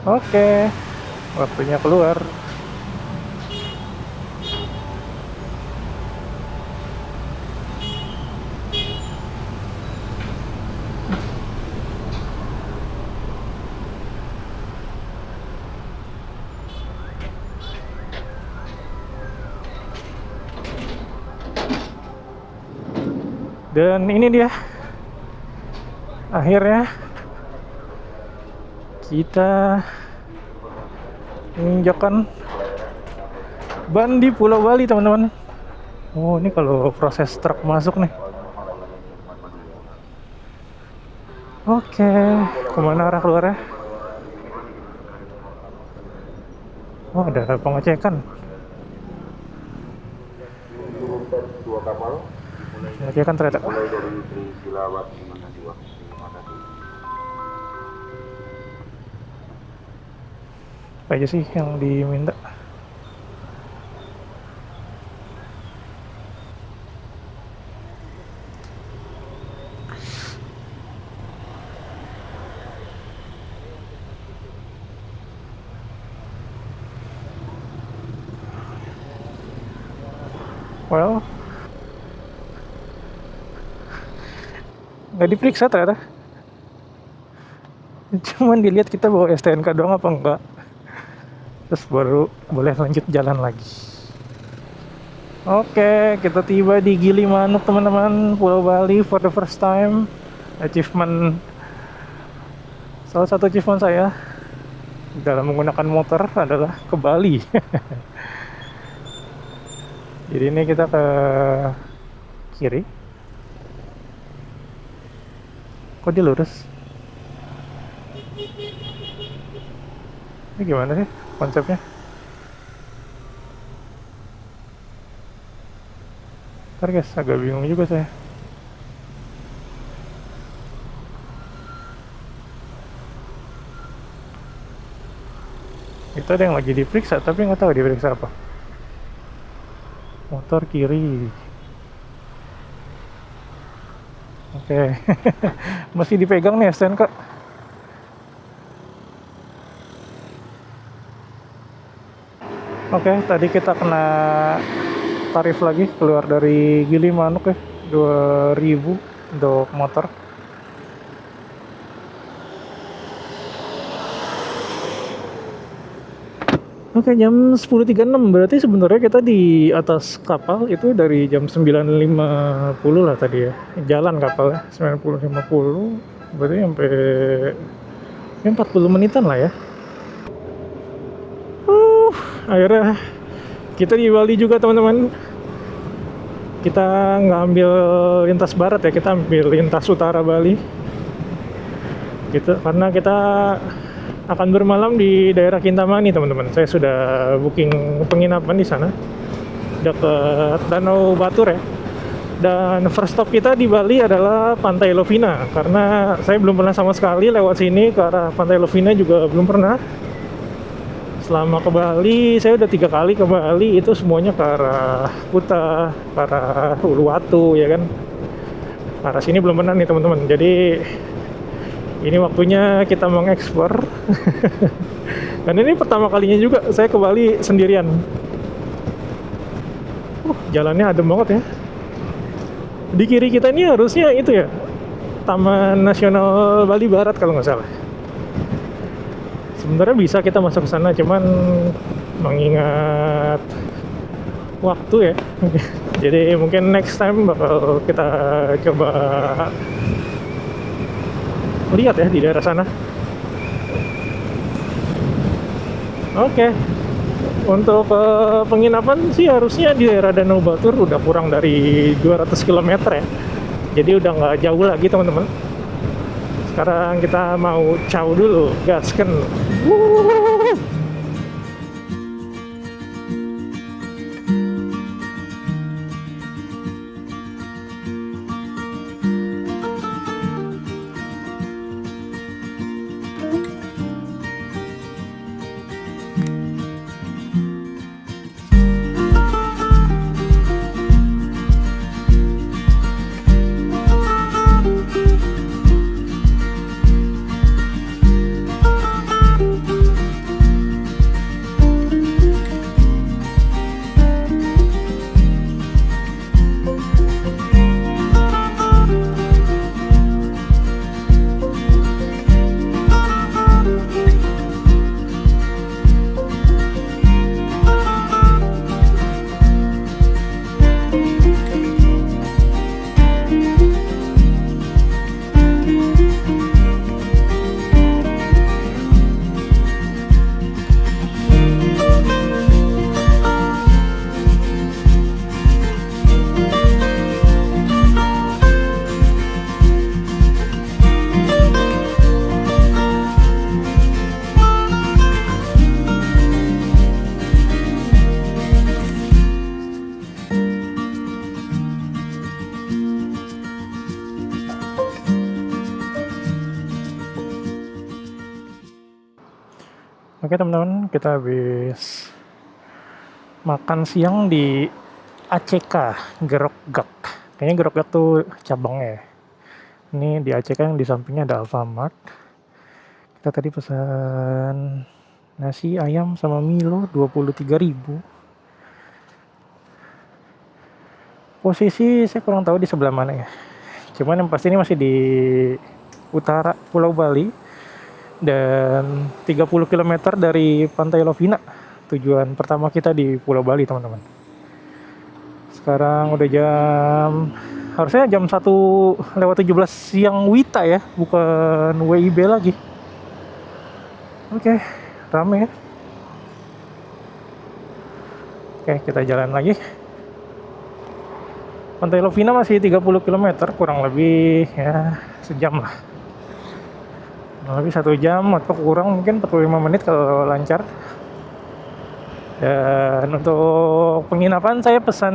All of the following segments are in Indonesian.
Oke, waktunya keluar. Dan ini dia, akhirnya kita menginjakan ban di Pulau Bali, teman-teman. Oh, ini kalau proses truk masuk nih. Oke, kemana arah keluarnya? Oh, ada pengecekan. Dua kapal Pengecekan ternyata. mulai dari Trisila. Terima kasih. Apa aja sih yang diminta? Well, nggak diperiksa ternyata. Cuman dilihat kita bawa STNK doang apa enggak. Terus baru boleh lanjut jalan lagi. Oke, kita tiba di Gilimanuk, teman-teman, Pulau Bali for the first time. Salah satu achievement saya dalam menggunakan motor adalah ke Bali. Jadi ini kita ke kiri. Kok dia lurus? Ini gimana sih konsepnya? Ntar guys, agak bingung juga saya. Itu ada yang lagi diperiksa, tapi nggak tahu diperiksa apa. Motor kiri. Oke. Masih dipegang nih STNK. Oke, tadi kita kena tarif lagi keluar dari Gilimanuk ya, 2.000 untuk motor. Oke, jam 10.36, berarti sebenarnya kita di atas kapal itu dari jam 9.50 lah tadi ya. Jalan kapal ya, 9.50, berarti sampai 40 menitan lah ya. Akhirnya kita di Bali juga, teman-teman. Kita nggak ambil lintas barat ya, kita ambil lintas utara Bali gitu, karena kita akan bermalam di daerah Kintamani, teman-teman. Saya sudah booking penginapan di sana dekat Danau Batur ya. Dan first stop kita di Bali adalah Pantai Lovina, karena saya belum pernah sama sekali lewat sini ke arah Pantai Lovina, juga belum pernah. Selama ke Bali, saya udah 3 kali ke Bali, itu semuanya ke arah Kuta, ke arah Uluwatu ya kan. Ke arah sini belum pernah nih, teman-teman. Jadi ini waktunya kita mengeksplor. Dan ini pertama kalinya juga saya ke Bali sendirian. Jalannya adem banget ya. Di kiri kita ini harusnya itu ya, Taman Nasional Bali Barat kalau nggak salah. Sebenarnya bisa kita masuk ke sana, cuman mengingat waktu ya. Jadi mungkin next time bakal kita coba lihat ya di daerah sana. Oke. Untuk penginapan sih harusnya di daerah Danau Batur udah kurang dari 200 km ya. Jadi udah nggak jauh lagi, teman-teman. Sekarang kita mau caw dulu, gasken. Oke teman-teman, kita habis makan siang di ACK Gerokgak. Kayaknya Gerokgak tuh cabangnya ya. Ini di ACK yang di sampingnya ada Alfamart. Kita tadi pesan nasi ayam sama Milo 23.000. Posisi saya kurang tahu di sebelah mana ya. Cuman yang pasti ini masih di utara Pulau Bali dan 30 km dari Pantai Lovina. Tujuan pertama kita di Pulau Bali, teman-teman. Sekarang udah harusnya jam 1:17 siang WITA ya, bukan WIB lagi. Oke, rame ya. Oke, kita jalan lagi. Pantai Lovina masih 30 km, kurang lebih ya sejam lah. Kurang lebih 1 jam atau kurang mungkin 45 menit kalau lancar. Dan untuk penginapan saya pesan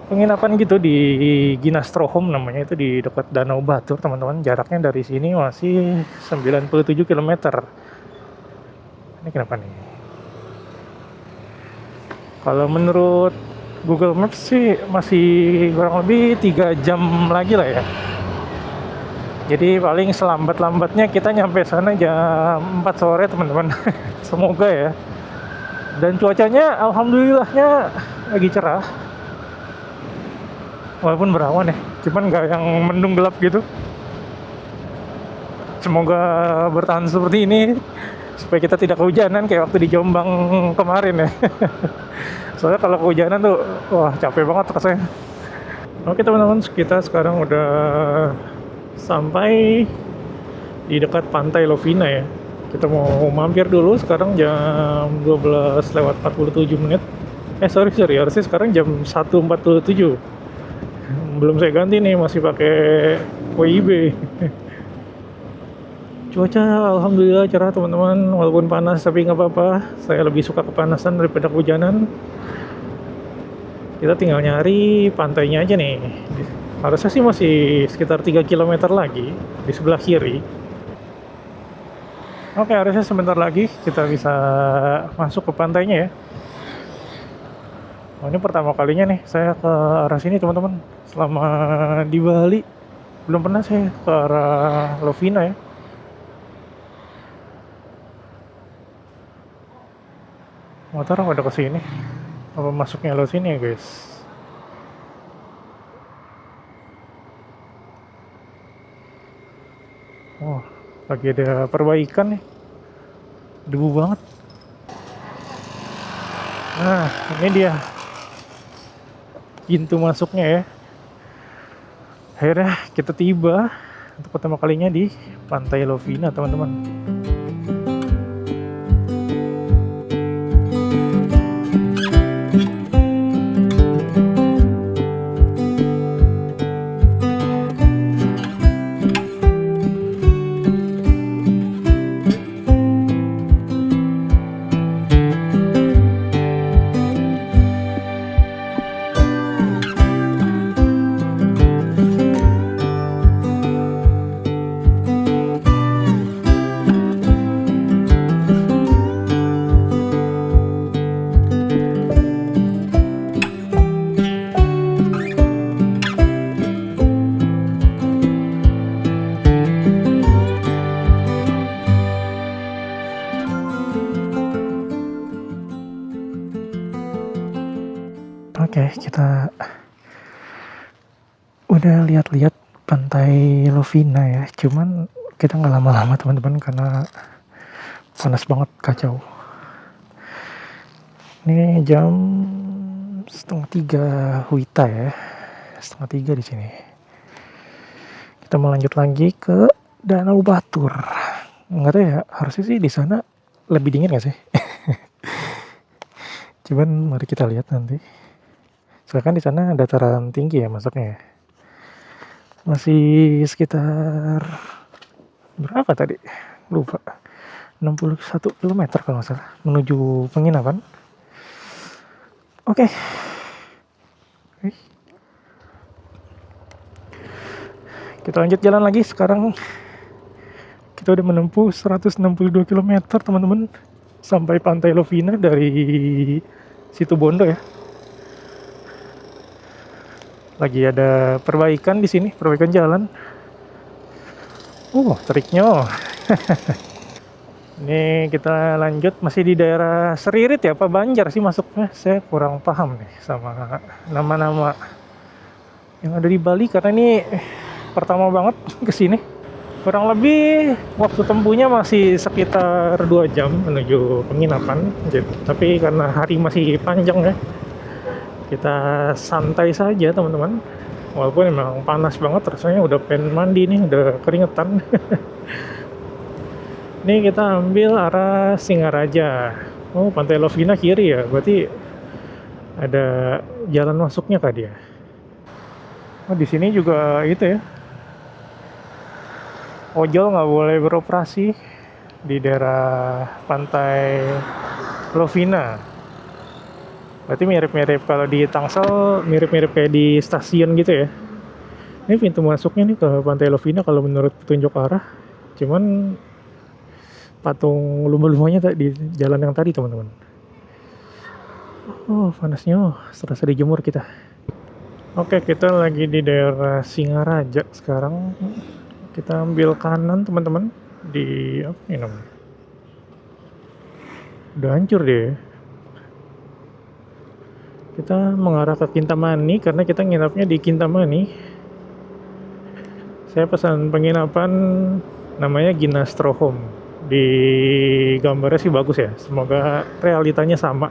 penginapan gitu di Ginastro Home namanya, itu di dekat Danau Batur, teman-teman. Jaraknya dari sini masih 97 km. Ini kenapa nih? Kalau menurut Google Maps sih masih kurang lebih 3 jam lagi lah ya. Jadi paling selambat-lambatnya kita nyampe sana jam 4 sore, teman-teman. Semoga ya. Dan cuacanya alhamdulillahnya lagi cerah. Walaupun berawan ya, cuman nggak yang mendung gelap gitu. Semoga bertahan seperti ini supaya kita tidak kehujanan kayak waktu di Jombang kemarin ya. Soalnya kalau kehujanan tuh wah capek banget rasanya. Oke teman-teman, kita sekarang udah sampai di dekat Pantai Lovina ya. Kita mau mampir dulu, sekarang jam 12:47. Sorry, harusnya sekarang jam 1:47. Belum saya ganti nih, masih pakai WIB. Cuaca alhamdulillah cerah teman-teman, walaupun panas tapi nggak apa-apa. Saya lebih suka kepanasan daripada kehujanan. Kita tinggal nyari pantainya aja nih. Harusnya sih masih sekitar 3 km lagi di sebelah kiri. Oke, harusnya sebentar lagi kita bisa masuk ke pantainya ya. Oh, ini pertama kalinya nih saya ke arah sini teman-teman. Selama di Bali belum pernah saya ke arah Lovina ya. Motor udah ke sini. Apa masuknya lo sini ya guys? Oh, lagi ada perbaikan nih. Debu banget. Nah, ini dia pintu masuknya ya. Akhirnya kita tiba untuk pertama kalinya di Pantai Lovina, teman-teman. Oke, kita udah lihat-lihat Pantai Lovina ya. Cuman kita nggak lama-lama teman-teman karena panas banget, kacau. Ini jam 2:30 WITA ya. 2:30 di sini. Kita mau lanjut lagi ke Danau Batur. Nggak tahu ya, harusnya sih di sana lebih dingin nggak sih? Cuman mari kita lihat nanti. Soalnya kan di sana dataran tinggi ya masuknya. Masih sekitar berapa tadi? Lupa. 61 km kalau nggak salah menuju penginapan. Oke. Kita lanjut jalan lagi sekarang. Kita udah menempuh 162 km teman-teman sampai Pantai Lovina dari Situ Bondo ya. Lagi ada perbaikan di sini, perbaikan jalan. Triknya. Ini kita lanjut, masih di daerah Seririt ya, apa Banjar sih masuknya? Saya kurang paham nih sama nama-nama yang ada di Bali karena ini pertama banget ke sini. Kurang lebih waktu tempuhnya masih sekitar 2 jam menuju penginapan. Tapi karena hari masih panjang ya, kita santai saja teman-teman. Walaupun memang panas banget, rasanya udah pengen mandi nih, udah keringetan. Ini kita ambil arah Singaraja. Pantai Lovina kiri ya, berarti ada jalan masuknya kah dia? Di sini juga itu ya, ojol nggak boleh beroperasi di daerah Pantai Lovina. Berarti mirip-mirip kalau di Tangsel, mirip-mirip kayak di stasiun gitu ya. Ini pintu masuknya nih ke Pantai Lovina kalau menurut petunjuk arah. Cuman patung lumba-lumbanya di jalan yang tadi teman-teman. Panasnya, serasa dijemur kita. Oke, kita lagi di daerah Singaraja sekarang. Kita ambil kanan teman-teman di apa ini namanya? Udah hancur deh. Kita mengarah ke Kintamani karena kita nginapnya di Kintamani. Saya pesan penginapan namanya Ginastro Home. Di gambarnya sih bagus ya, semoga realitanya sama.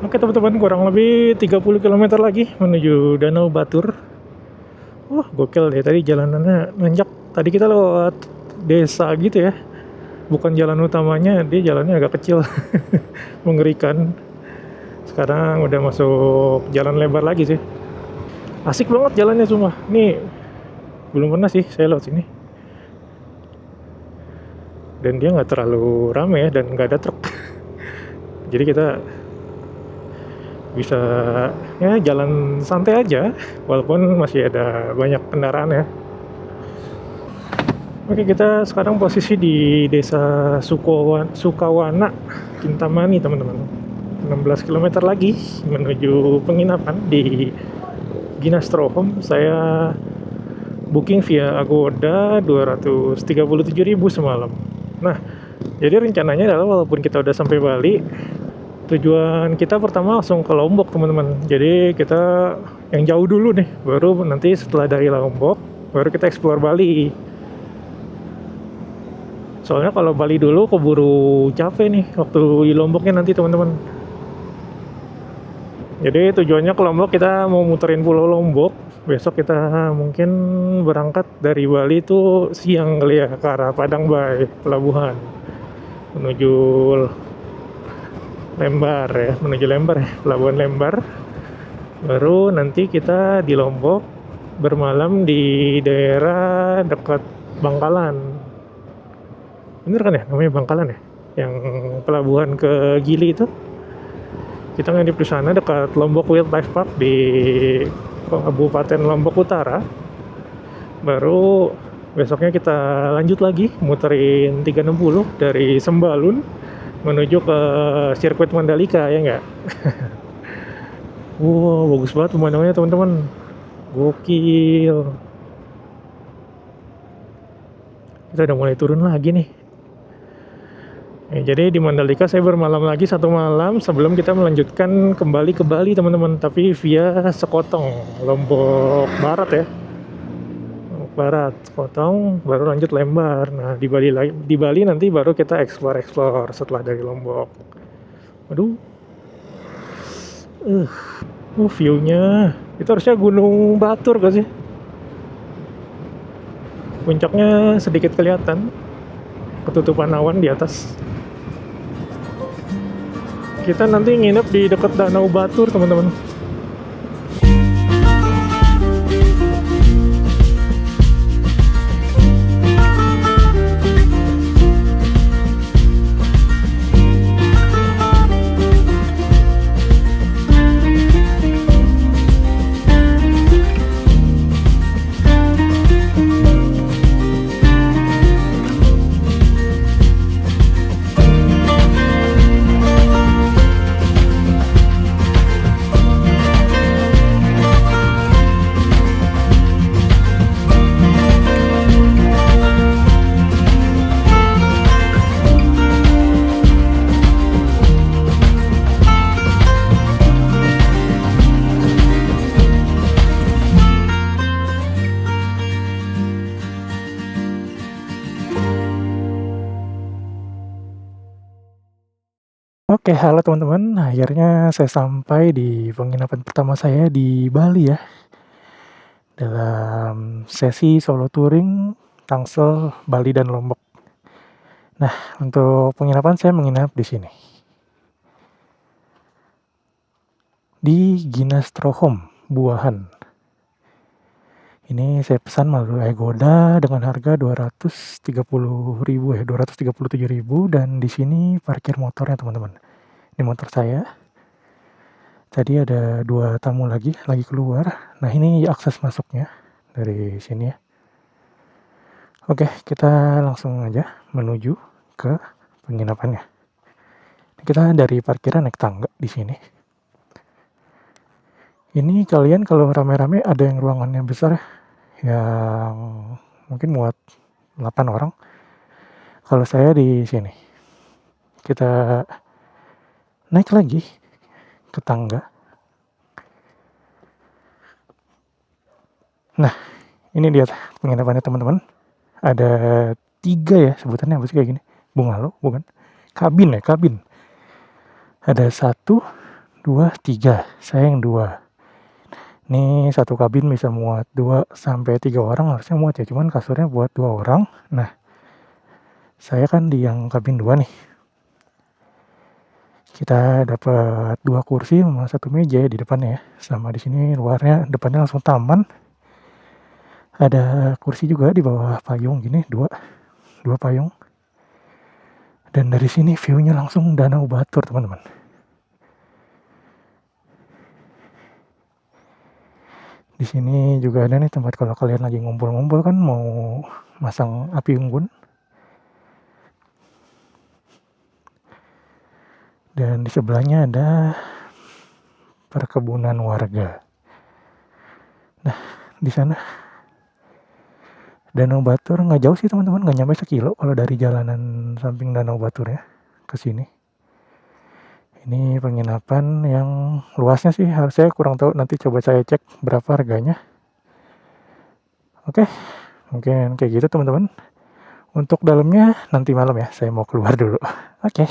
Oke teman-teman, kurang lebih 30 km lagi menuju Danau Batur. Wah, gokil deh, tadi jalanannya nanjak. Tadi kita lewat desa gitu ya, bukan jalan utamanya, dia jalannya agak kecil. Mengerikan. Sekarang udah masuk jalan lebar lagi sih. Asik banget jalannya cuma. Nih belum pernah sih saya lewat sini. Dan dia nggak terlalu rame ya, dan nggak ada truk. Jadi kita bisa ya jalan santai aja, walaupun masih ada banyak kendaraan ya. Oke, kita sekarang posisi di desa Sukawana, Kintamani teman-teman. 16 km lagi menuju penginapan di Ginastro Home. Saya booking via Agoda 237.000 semalam. Nah, jadi rencananya adalah walaupun kita udah sampai Bali, tujuan kita pertama langsung ke Lombok teman-teman. Jadi kita yang jauh dulu nih, baru nanti setelah dari Lombok baru kita explore Bali. Soalnya kalau Bali dulu keburu capek nih waktu di Lomboknya nanti teman-teman. Jadi tujuannya ke Lombok, kita mau muterin Pulau Lombok. Besok kita mungkin berangkat dari Bali itu siang kali ya, ke arah Padang Bay, pelabuhan. Menuju Lembar ya, Pelabuhan Lembar. Baru nanti kita di Lombok bermalam di daerah dekat Bangkalan. Bener kan ya namanya Bangkalan ya, yang pelabuhan ke Gili itu. Kita nginep di sana dekat Lombok Wildlife Park di Kabupaten Lombok Utara. Baru besoknya kita lanjut lagi muterin 360 dari Sembalun menuju ke sirkuit Mandalika, ya enggak? Wow, bagus banget pemandangannya teman-teman, gokil. Kita udah mulai turun lagi nih. Jadi di Mandalika saya bermalam lagi 1 malam sebelum kita melanjutkan kembali ke Bali teman-teman, tapi via Sekotong, Lombok Barat ya. Lombok Barat, Sekotong, baru lanjut Lembar. Nah di Bali nanti baru kita explore setelah dari Lombok. Aduh, view-nya itu harusnya Gunung Batur gak sih? Puncaknya sedikit kelihatan, ketutupan awan di atas. Kita nanti nginep di dekat Danau Batur teman-teman. Oke, halo teman-teman. Akhirnya saya sampai di penginapan pertama saya di Bali ya. Dalam sesi solo touring Tangsel, Bali dan Lombok. Nah, untuk penginapan saya menginap di sini. Di Ginastro Home, Buahan. Ini saya pesan melalui Agoda dengan harga 230.000 ya, 237.000, dan di sini parkir motornya teman-teman. Ini motor saya. Tadi ada 2 tamu lagi keluar. Nah, ini akses masuknya dari sini ya. Oke, kita langsung aja menuju ke penginapannya. Kita dari parkiran naik tangga di sini. Ini kalian kalau rame-rame ada yang ruangannya besar ya, yang mungkin muat 8 orang. Kalau saya di sini. Kita naik lagi ke tangga. Nah, ini dia penginapannya teman-teman. Ada 3 ya sebutannya, apa sih kayak gini? Bungalow, bukan? Kabin. Ada 1, 2, 3. Saya yang 2. Ini satu kabin bisa muat 2 sampai 3 orang, harusnya muat ya, cuman kasurnya buat 2 orang. Nah, saya kan di yang kabin 2 nih. Kita dapat 2 kursi sama 1 meja di depannya ya. Sama di sini luarnya, depannya langsung taman. Ada kursi juga di bawah payung gini, dua payung. Dan dari sini view-nya langsung Danau Batur, teman-teman. Di sini juga ada nih tempat kalau kalian lagi ngumpul-ngumpul kan mau masang api unggun. Dan di sebelahnya ada perkebunan warga. Nah, di sana Danau Batur nggak jauh sih teman-teman, nggak nyampe 1 kilo kalau dari jalanan samping Danau Batur ya ke sini. Ini penginapan yang luasnya sih harusnya kurang tahu, nanti coba saya cek berapa harganya. Oke, mungkin kayak gitu teman-teman. Untuk dalamnya nanti malam ya, saya mau keluar dulu. Oke.